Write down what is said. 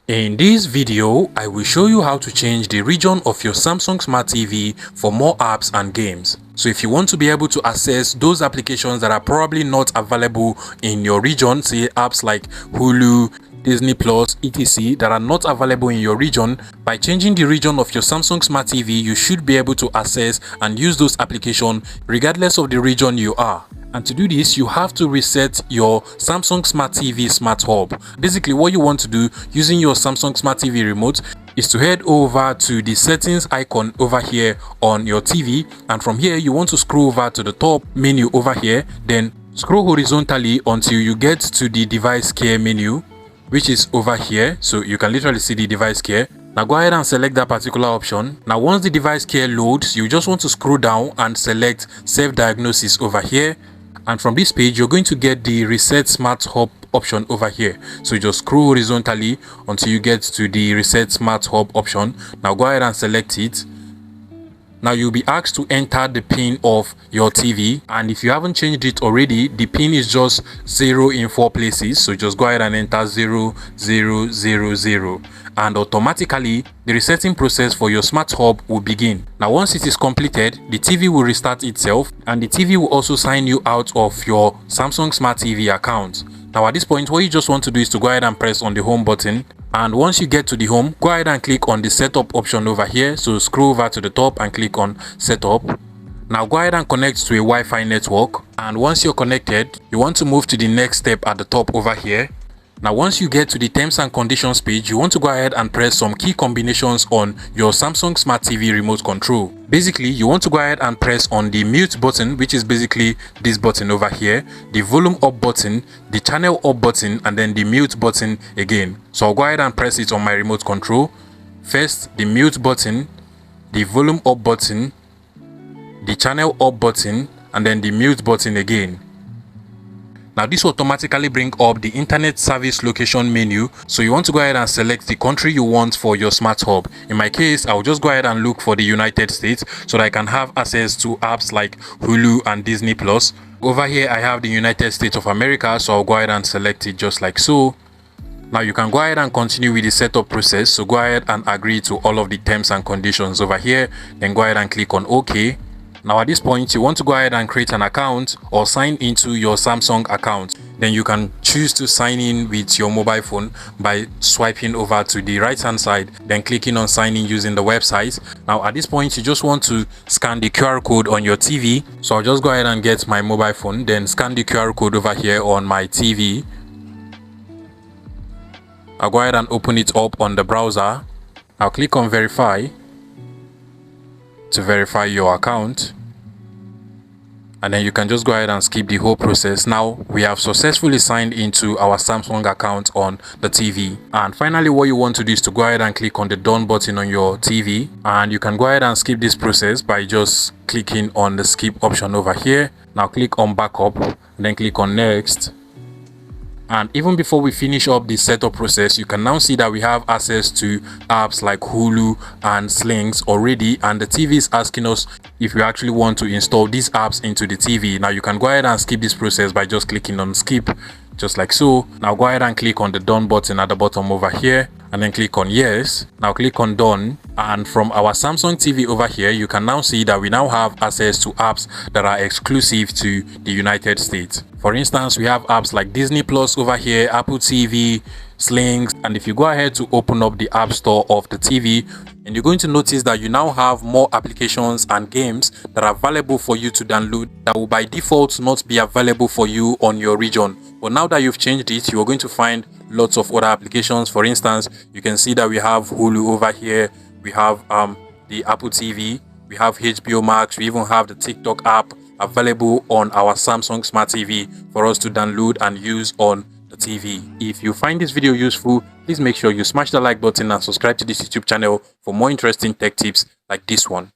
In this video, I will show you how to change the region of your Samsung Smart TV for more apps and games. So if you want to be able to access those applications that are probably not available in your region, say apps like Hulu, Disney Plus, etc. that are not available in your region, by changing the region of your Samsung Smart TV, you should be able to access and use those applications regardless of the region you are. And to do this, you have to reset your Samsung Smart TV Smart Hub. Basically, what you want to do using your Samsung Smart TV remote is to head over to the settings icon over here on your TV, and from here you want to scroll over to the top menu over here, then scroll horizontally until you get to the device care menu, which is over here. So you can literally see the device care. Now go ahead and select that particular option. Now once the device care loads, you just want to scroll down and select self-diagnosis over here. And from this page, you're going to get the Reset Smart Hub option over here. So you just scroll horizontally until you get to the Reset Smart Hub option. Now go ahead and select it. Now you'll be asked to enter the pin of your TV, and if you haven't changed it already, the pin is just 0 in 4 places. So just go ahead and enter 0 0 0 0, and automatically the resetting process for your Smart Hub will begin. Now once it is completed, the TV will restart itself, and the TV will also sign you out of your Samsung Smart TV account. Now at this point, what you just want to do is to go ahead and press on the home button, and once you get to the home, go ahead and click on the setup option over here. So scroll over to the top and click on setup. Now go ahead and connect to a Wi-Fi network, and once you're connected, you want to move to the next step at the top over here. Now once you get to the terms and conditions page, you want to go ahead and press some key combinations on your Samsung Smart TV remote control. Basically, you want to go ahead and press on the mute button, which is basically this button over here, the volume up button, the channel up button, and then the mute button again. So I'll go ahead and press it on my remote control. First, the mute button, the volume up button, the channel up button, and then the mute button again. Now this will automatically bring up the internet service location menu. So you want to go ahead and select the country you want for your Smart Hub. In my case, I'll just go ahead and look for the United States so that I can have access to apps like Hulu and Disney Plus. Over here, I have the United States of America, so I'll go ahead and select it just like so. Now you can go ahead and continue with the setup process. So go ahead and agree to all of the terms and conditions over here. Then go ahead and click on OK. Now at this point, you want to go ahead and create an account or sign into your Samsung account. Then you can choose to sign in with your mobile phone by swiping over to the right hand side, then clicking on sign in using the website. Now at this point, you just want to scan the QR code on your TV. So I'll just go ahead and get my mobile phone, then scan the QR code over here on my TV. I'll go ahead and open it up on the browser. I'll click on verify to verify your account, and then you can just go ahead and skip the whole process. Now we have successfully signed into our Samsung account on the TV. And finally, what you want to do is to go ahead and click on the done button on your TV, and you can go ahead and skip this process by just clicking on the skip option over here. Now click on backup, then click on next. And even before we finish up the setup process, you can now see that we have access to apps like Hulu and Slings already, and the TV is asking us if we actually want to install these apps into the TV. Now you can go ahead and skip this process by just clicking on skip, just like so. Now go ahead and click on the done button at the bottom over here, and then click on yes. Now click on done, and from our Samsung TV over here, you can now see that we now have access to apps that are exclusive to the United States. For instance, we have apps like Disney Plus over here, Apple TV, Slings, and if you go ahead to open up the App Store of the TV, and you're going to notice that you now have more applications and games that are available for you to download that will by default not be available for you on your region. But now that you've changed it, you are going to find lots of other applications. For instance, you can see that we have Hulu over here, we have the Apple TV, we have HBO Max, we even have the TikTok app available on our Samsung Smart TV for us to download and use on the TV. If you find this video useful, please make sure you smash the like button and subscribe to this YouTube channel for more interesting tech tips like this one.